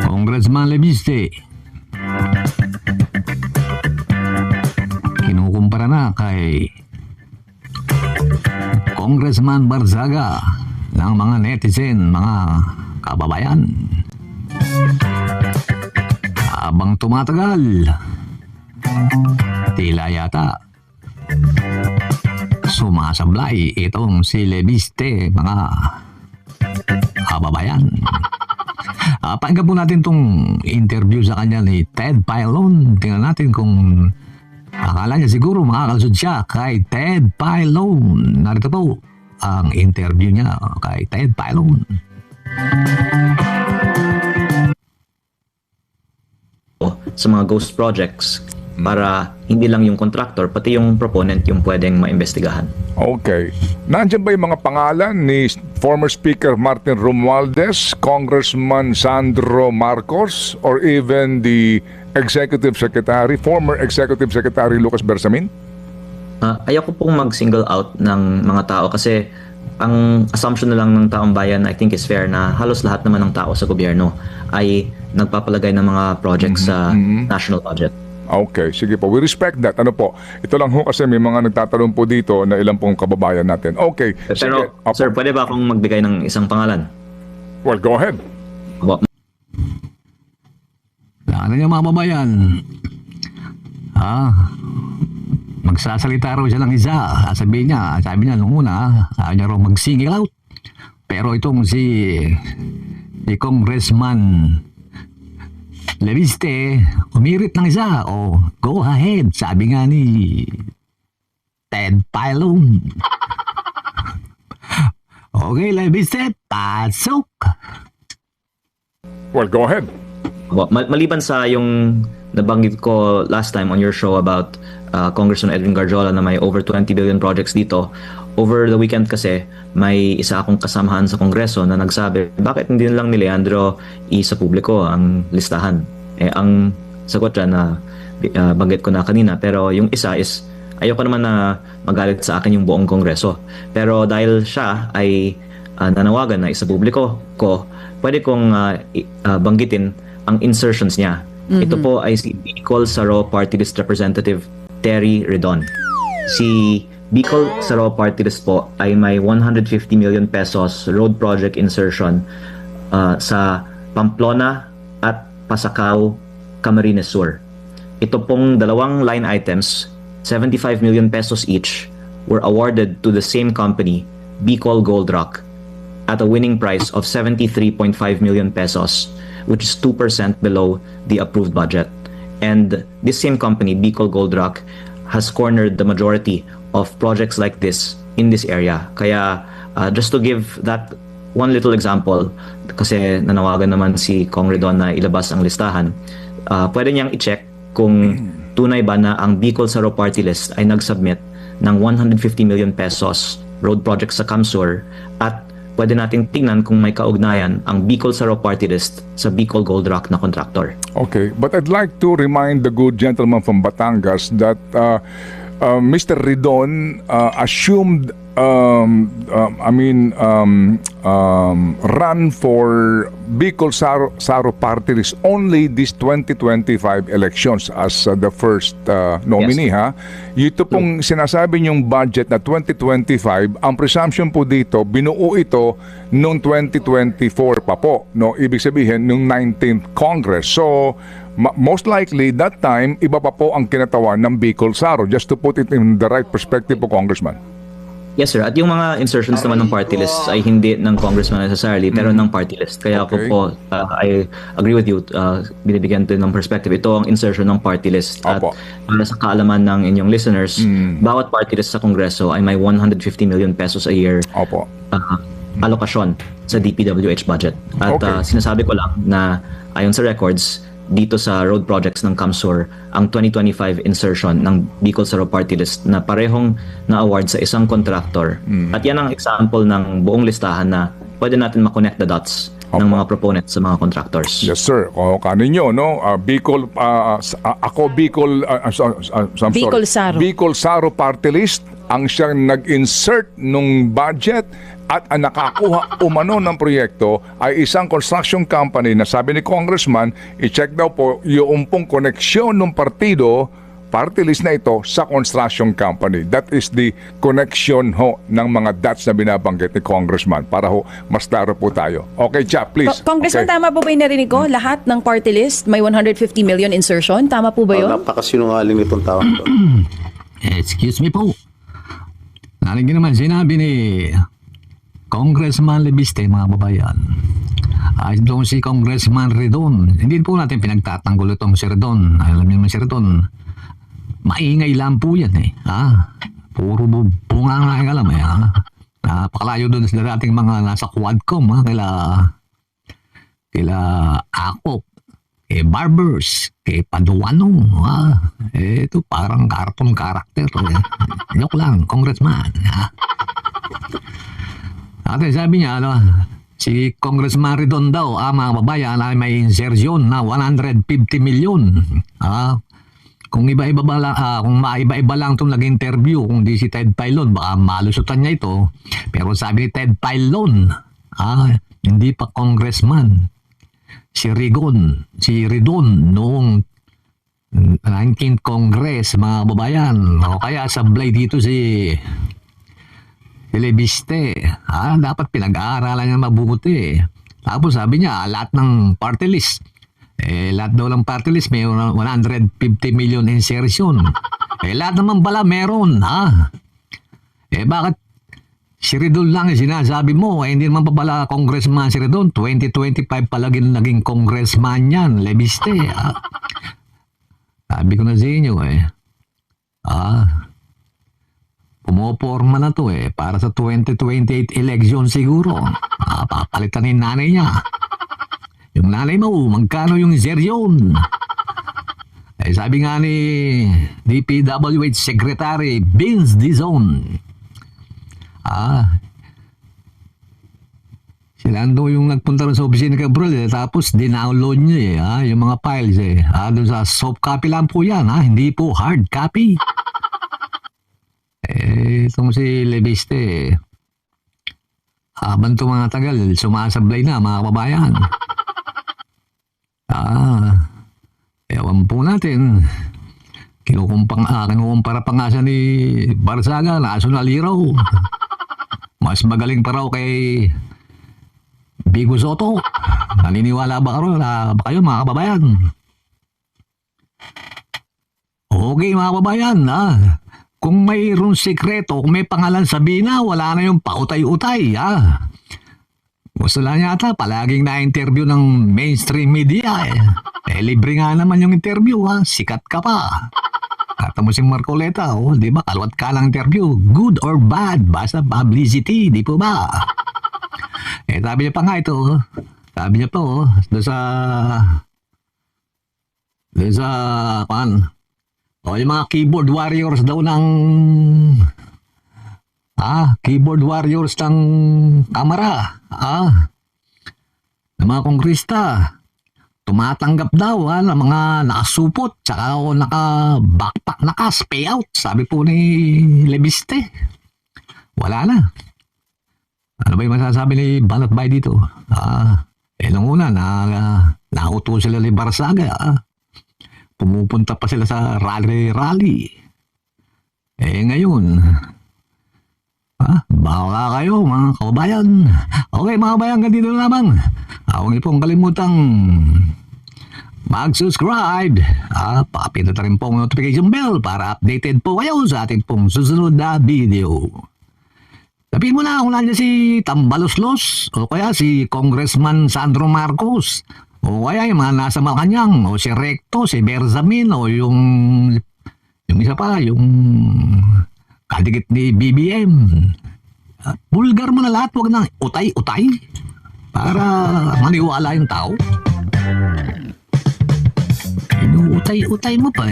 Congressman Lebiste, kinukumpara na kay Congressman Barzaga ng mga netizen, mga kababayan. Habang tumatagal, tila yata sumasablay itong si Lebiste, mga kababayan. Pakinggan po natin itong interview sa kanya ni Ted Filon. Tingnan natin kung akala niya siguro makakalusot siya kay Ted Filon. Narito po ang interview niya kay Ted Filon. Sa mga ghost projects para hindi lang yung contractor pati yung proponent yung pwedeng maimbestigahan. Okay. Nandiyan ba yung mga pangalan ni former Speaker Martin Romualdez, Congressman Sandro Marcos, or even the Executive Secretary, former Executive Secretary Lucas Bersamin? Ayoko pong mag-single out ng mga tao kasi ang assumption na lang ng taong bayan I think is fair na halos lahat naman ng tao sa gobyerno ay nagpapalagay ng mga projects sa national budget. Okay, sige po. We respect that. Ano po? Ito lang ho kasi may mga nagtatanong po dito na ilang pong kababayan natin. Okay. Pero, sige. sir, pwede ba akong magbigay ng isang pangalan? Well, go ahead. Ano niya mga kababayan? Magsasalita raw siya ng isa. Sabi niya nung una, ayaw niya raw mag-single out. Pero itong si Congressman Lebiste, umirit ng isa. Go ahead, sabi nga ni Ted Filon. Okay, Lebiste, pasok. Well, go ahead. Maliban sa yung nabanggit ko last time on your show about Congressman Edwin Garjola na may over 20 billion projects dito, over the weekend kasi may isa akong kasamahan sa Kongreso na nagsabi, bakit hindi lang ni Leandro sa publiko ang listahan? Ang sagot dyan na banggit ko na kanina, pero yung isa is ayoko naman na magalit sa akin yung buong Kongreso. Pero dahil siya ay nanawagan na isa publiko ko, pwede kong banggitin ang insertions niya. Ito po ay si Bicol Saro Party List Representative Terry Redon. Si Bicol Saro Party List po ay may 150 million pesos road project insertion sa Pamplona at Pasacao, Camarines Sur. Ito pong dalawang line items, 75 million pesos each, were awarded to the same company, Bicol Gold Rock, at a winning price of 73.5 million pesos, which is 2% below the approved budget. And this same company, Bicol Gold Rock, has cornered the majority of projects like this in this area. Kaya just to give that one little example, kasi nanawagan naman si Kong Redon na ilabas ang listahan, pwede niyang i-check kung tunay ba na ang Bicol Saro Party List ay nag-submit ng 150 million pesos road project sa Kamsur, at pwede nating tingnan kung may kaugnayan ang Bicol Saro Party List sa Bicol Gold Rock na contractor. Okay, but I'd like to remind the good gentleman from Batangas that Mr. Redon assumed run for Bicol Saro Party List only this 2025 elections as the first nominee. Yes. Ito pong sinasabi niyong budget na 2025, ang presumption po dito, binuo ito noong 2024 pa po. No? Ibig sabihin, noong 19th Congress. So, most likely, that time, iba pa po ang kinatawan ng Bicol Saro. Just to put it in the right perspective po, Congressman. Yes, sir. At yung mga insertions naman ng party list ay hindi ng congressman necessarily, pero ng party list. Kaya Okay. ako po, I agree with you, binibigyan din ng perspective. Ito ang insertion ng party list. At Opo. para sa kaalaman ng inyong listeners, bawat party list sa Kongreso ay may 150 million pesos a year Opo. alokasyon sa DPWH budget. At Okay. sinasabi ko lang na ayon sa records, dito sa road projects ng Kamsur, ang 2025 insertion ng Bicol Saro Party List na parehong na-award sa isang contractor. At yan ang example ng buong listahan na pwede natin ma-connect the dots ng mga proponents sa mga contractors. Yes, sir. O kaninyo, no? Bicol, ako Bicol, I'm sorry. Bicol Saro. Bicol Saro Party List ang siyang nag-insert nung budget at ang nakakuha umano ng proyekto ay isang construction company na sabi ni Congressman, i-check daw po yung pong koneksyon ng partido party list na ito sa construction company. That is the connection ho ng mga dots na binabanggit ni Congressman para ho mas klaro po tayo. Okay, Cha, please. Congressman, Okay. tama po ba yung narinig ko? Lahat ng party list may 150 million insertion? Tama po ba yun? Napakasinungaling itong tao. Excuse me po. Narinig naman sinabi ni Congressman Lebiste, mga babayan. Itong si Congressman Redon. Hindi po natin pinagtatanggol itong si Redon. Alam niyo naman si Redon. Maingay lang po yan eh. Puro bunga nga yung alam eh. Napakalayo doon sa dating mga nasa Quadcom. Kila Akop, kay Barbers, kay Paduanong. Ito parang cartoon character. Joke lang, Congressman. Ate, sabi niya, si Congressman Redon daw, mga babayan, ay may insertion na 150 million. Kung iba-iba kung maiba-iba lang itong nag-interview, kung di si Ted Filon, baka malusutan niya ito. Pero sabi ni Ted Filon, hindi pa congressman. Si Redon, noong 19th Congress, mga babayan. O kaya sablay dito si Lebiste. Dapat pinag-aaralan niya mabuti. Tapos sabi niya, lahat ng party list, lahat daw ng party list may 150 million insertion. Lahat naman pala meron, bakit si Redon lang yung sinasabi mo? Hindi naman pa pala congressman si Redon. 2025 pala naging congressman yan, Lebiste. Sabi ko na sa inyo pumoporma na to para sa 2028 election siguro. Papalitan ni nanay niya. Yung nanay mo, magkano yung insertion? Sabi nga ni DPWH Secretary Vince Dizon, sila daw yung nagpunta rin sa opisina ni Cabral, tapos dinownload niya yung mga files doon sa soft copy lang po yan, hindi po hard copy. Itong si Lebiste, habang ito mga tagal, sumasablay na mga kababayan. Ewan po natin. Kinukumpara pa nga siya ni Barsaga, National Hero. Mas magaling pa raw kay Bigo Soto. Naniniwala ba kayo mga kababayan? Okay mga kababayan, kung mayroong sekreto, kung may pangalan sabihin na, wala na yung pautay-utay, Gusto lang yata, palaging na-interview ng mainstream media, libre nga naman yung interview, Sikat ka pa. Kata mo si Marcoleta, di ba? Kalwat ka lang interview. Good or bad, basta publicity, di po ba? Sabi niya pa nga ito, sabi niya pa, doon sa, yung mga keyboard warriors daw ng keyboard warriors ng kamara, ng mga kongrista, tumatanggap daw ng mga nakasupot tsaka naka-backpack, naka-payout, sabi po ni Lebiste. Wala na. Ano ba yung masasabi ni Banat Bay dito? Nung una, nauto sila ni Barsaga, pumupunta pa sila sa rally. Ngayon, baka kayo mga kababayan. Okay mga kababayan, ganito na lamang. Huwag niyo pong kalimutang mag-subscribe. Pakapindot rin po ang notification bell para updated po kayo sa ating pong susunod na video. Sabihin mo na kung nandiyan si Tambaloslos o kaya si Congressman Sandro Marcos o kaya yung mga nasa Malacanang o si Recto, si Berzamin o yung isa pa, yung kadikit ni BBM. Bulgar mo na lahat, huwag nang utay-utay para maniwala yung tao. Inuutay-utay mo pa